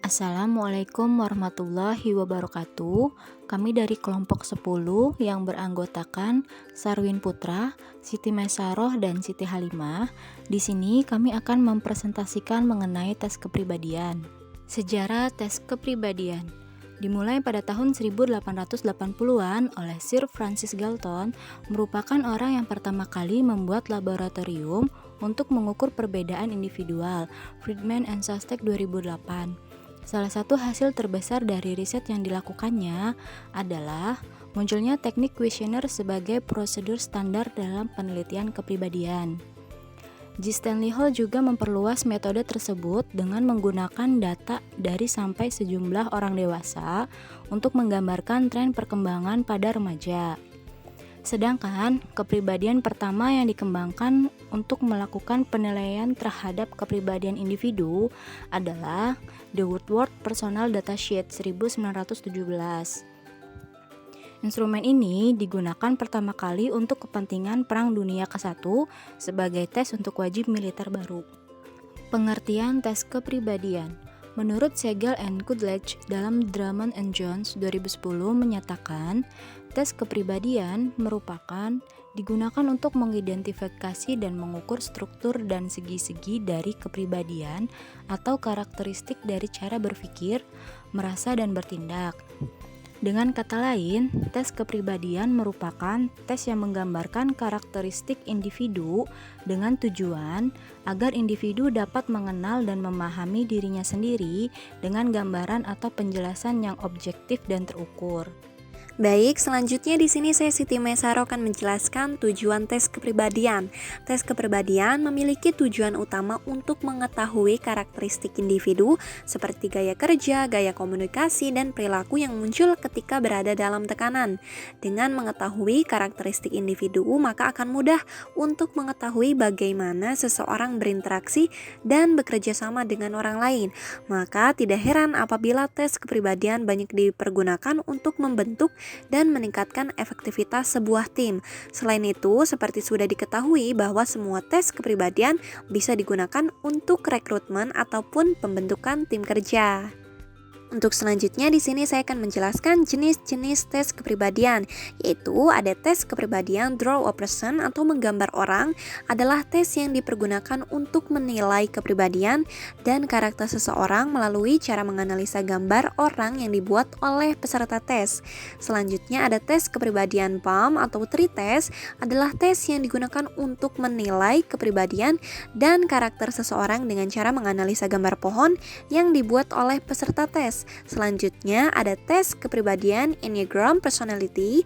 Assalamualaikum warahmatullahi wabarakatuh. Kami dari kelompok 10 yang beranggotakan Sarwin Putra, Siti Mesaroh, dan Siti Halimah. Di sini kami akan mempresentasikan mengenai tes kepribadian. Sejarah tes kepribadian dimulai pada tahun 1880-an oleh Sir Francis Galton, merupakan orang yang pertama kali membuat laboratorium untuk mengukur perbedaan individual, Friedman and Shostak 2008. Salah satu hasil terbesar dari riset yang dilakukannya adalah munculnya teknik kuesioner sebagai prosedur standar dalam penelitian kepribadian. G. Stanley Hall juga memperluas metode tersebut dengan menggunakan data dari sampai sejumlah orang dewasa untuk menggambarkan tren perkembangan pada remaja. Sedangkan kepribadian pertama yang dikembangkan untuk melakukan penilaian terhadap kepribadian individu adalah The Woodward Personal Datasheet 1917. Instrumen ini digunakan pertama kali untuk kepentingan Perang Dunia ke-1 sebagai tes untuk wajib militer baru. Pengertian tes kepribadian. Menurut Segal and Kudlec dalam Drummond and Jones 2010 menyatakan, tes kepribadian merupakan digunakan untuk mengidentifikasi dan mengukur struktur dan segi-segi dari kepribadian atau karakteristik dari cara berpikir, merasa, dan bertindak. Dengan kata lain, tes kepribadian merupakan tes yang menggambarkan karakteristik individu dengan tujuan agar individu dapat mengenal dan memahami dirinya sendiri dengan gambaran atau penjelasan yang objektif dan terukur. Baik, selanjutnya di sini saya Siti Mesaroh akan menjelaskan tujuan tes kepribadian. Tes kepribadian memiliki tujuan utama untuk mengetahui karakteristik individu seperti gaya kerja, gaya komunikasi, dan perilaku yang muncul ketika berada dalam tekanan. Dengan mengetahui karakteristik individu, maka akan mudah untuk mengetahui bagaimana seseorang berinteraksi dan bekerja sama dengan orang lain. Maka tidak heran apabila tes kepribadian banyak dipergunakan untuk membentuk dan meningkatkan efektivitas sebuah tim. Selain itu, seperti sudah diketahui bahwa semua tes kepribadian bisa digunakan untuk rekrutmen ataupun pembentukan tim kerja. Untuk selanjutnya di sini saya akan menjelaskan jenis-jenis tes kepribadian, yaitu ada tes kepribadian draw a person atau menggambar orang, adalah tes yang dipergunakan untuk menilai kepribadian dan karakter seseorang melalui cara menganalisa gambar orang yang dibuat oleh peserta tes. Selanjutnya ada tes kepribadian PAM atau tree test, adalah tes yang digunakan untuk menilai kepribadian dan karakter seseorang dengan cara menganalisa gambar pohon yang dibuat oleh peserta tes. Selanjutnya ada tes kepribadian Enneagram Personality,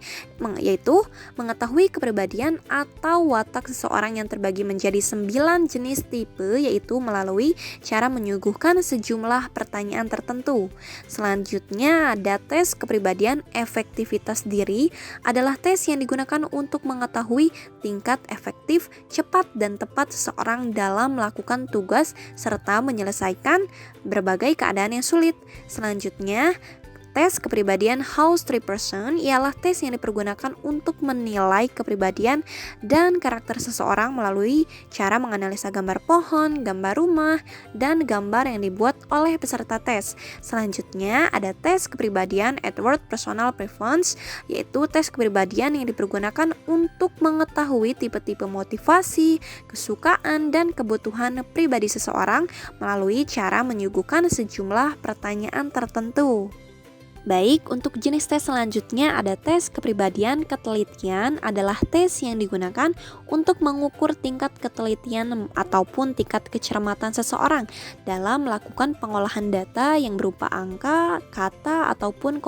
yaitu mengetahui kepribadian atau watak seseorang yang terbagi menjadi 9 jenis tipe, yaitu melalui cara menyuguhkan sejumlah pertanyaan tertentu. Selanjutnya ada tes kepribadian efektivitas diri, adalah tes yang digunakan untuk mengetahui tingkat efektif, cepat, dan tepat seseorang dalam melakukan tugas serta menyelesaikan berbagai keadaan yang sulit. Selanjutnya, tes kepribadian House Tree Person ialah tes yang dipergunakan untuk menilai kepribadian dan karakter seseorang melalui cara menganalisa gambar pohon, gambar rumah, dan gambar yang dibuat oleh peserta tes. Selanjutnya ada tes kepribadian Edward Personal Preference, yaitu tes kepribadian yang dipergunakan untuk mengetahui tipe-tipe motivasi, kesukaan, dan kebutuhan pribadi seseorang melalui cara menyuguhkan sejumlah pertanyaan tertentu. Baik, untuk jenis tes selanjutnya ada tes kepribadian ketelitian, adalah tes yang digunakan untuk mengukur tingkat ketelitian ataupun tingkat kecermatan seseorang dalam melakukan pengolahan data yang berupa angka, kata, ataupun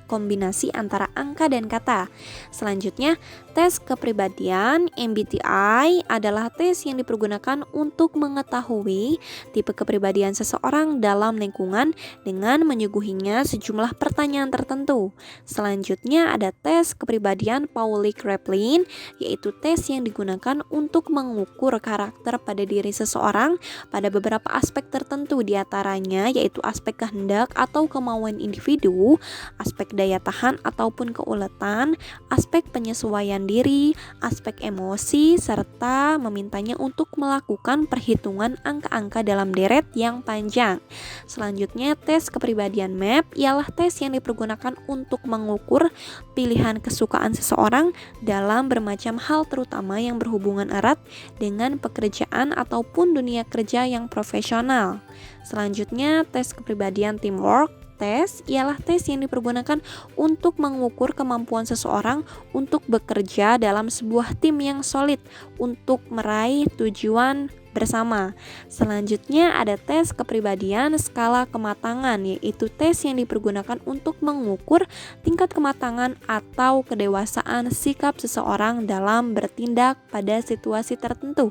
kombinasi antara angka dan kata. Selanjutnya, tes kepribadian MBTI adalah tes yang dipergunakan untuk mengetahui tipe kepribadian seseorang dalam lingkungan dengan menyuguhinya sejumlah pertanyaan pertanyaan tertentu. Selanjutnya ada tes kepribadian Paulik-Replin, yaitu tes yang digunakan untuk mengukur karakter pada diri seseorang pada beberapa aspek tertentu, diantaranya yaitu aspek kehendak atau kemauan individu, aspek daya tahan ataupun keuletan, aspek penyesuaian diri, aspek emosi, serta memintanya untuk melakukan perhitungan angka-angka dalam deret yang panjang. Selanjutnya, tes kepribadian MAP ialah tes yang dipergunakan untuk mengukur pilihan kesukaan seseorang dalam bermacam hal, terutama yang berhubungan erat dengan pekerjaan ataupun dunia kerja yang profesional. Selanjutnya, tes kepribadian teamwork tes ialah tes yang dipergunakan untuk mengukur kemampuan seseorang untuk bekerja dalam sebuah tim yang solid untuk meraih tujuan bersama. Selanjutnya ada tes kepribadian skala kematangan, yaitu tes yang dipergunakan untuk mengukur tingkat kematangan atau kedewasaan sikap seseorang dalam bertindak pada situasi tertentu.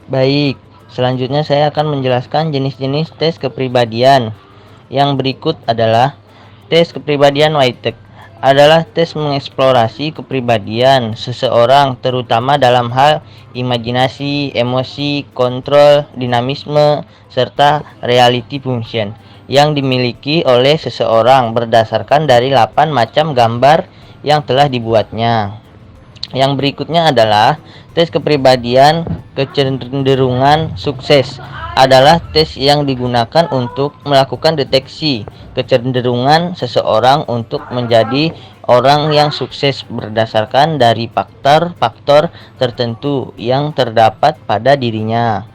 Baik, selanjutnya saya akan menjelaskan jenis-jenis tes kepribadian. Yang berikut adalah tes kepribadian Wojtek. Adalah tes mengeksplorasi kepribadian seseorang terutama dalam hal imajinasi, emosi, kontrol, dinamisme, serta reality function yang dimiliki oleh seseorang berdasarkan dari 8 macam gambar yang telah dibuatnya. Yang berikutnya adalah tes kepribadian kecenderungan sukses. Adalah tes yang digunakan untuk melakukan deteksi kecenderungan seseorang untuk menjadi orang yang sukses berdasarkan dari faktor-faktor tertentu yang terdapat pada dirinya.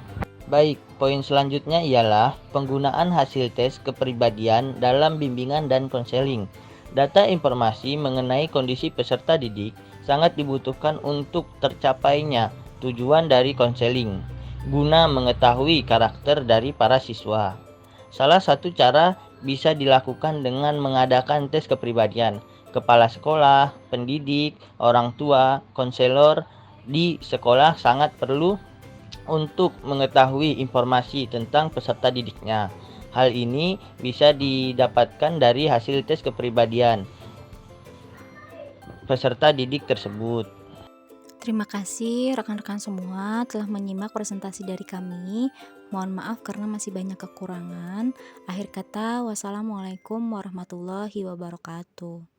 Baik, poin selanjutnya ialah penggunaan hasil tes kepribadian dalam bimbingan dan konseling. Data informasi mengenai kondisi peserta didik sangat dibutuhkan untuk tercapainya tujuan dari konseling, guna mengetahui karakter dari para siswa. Salah satu cara bisa dilakukan dengan mengadakan tes kepribadian. Kepala sekolah, pendidik, orang tua, konselor di sekolah sangat perlu untuk mengetahui informasi tentang peserta didiknya. Hal ini bisa didapatkan dari hasil tes kepribadian peserta didik tersebut. Terima kasih rekan-rekan semua telah menyimak presentasi dari kami. Mohon maaf karena masih banyak kekurangan. Akhir kata, wassalamualaikum warahmatullahi wabarakatuh.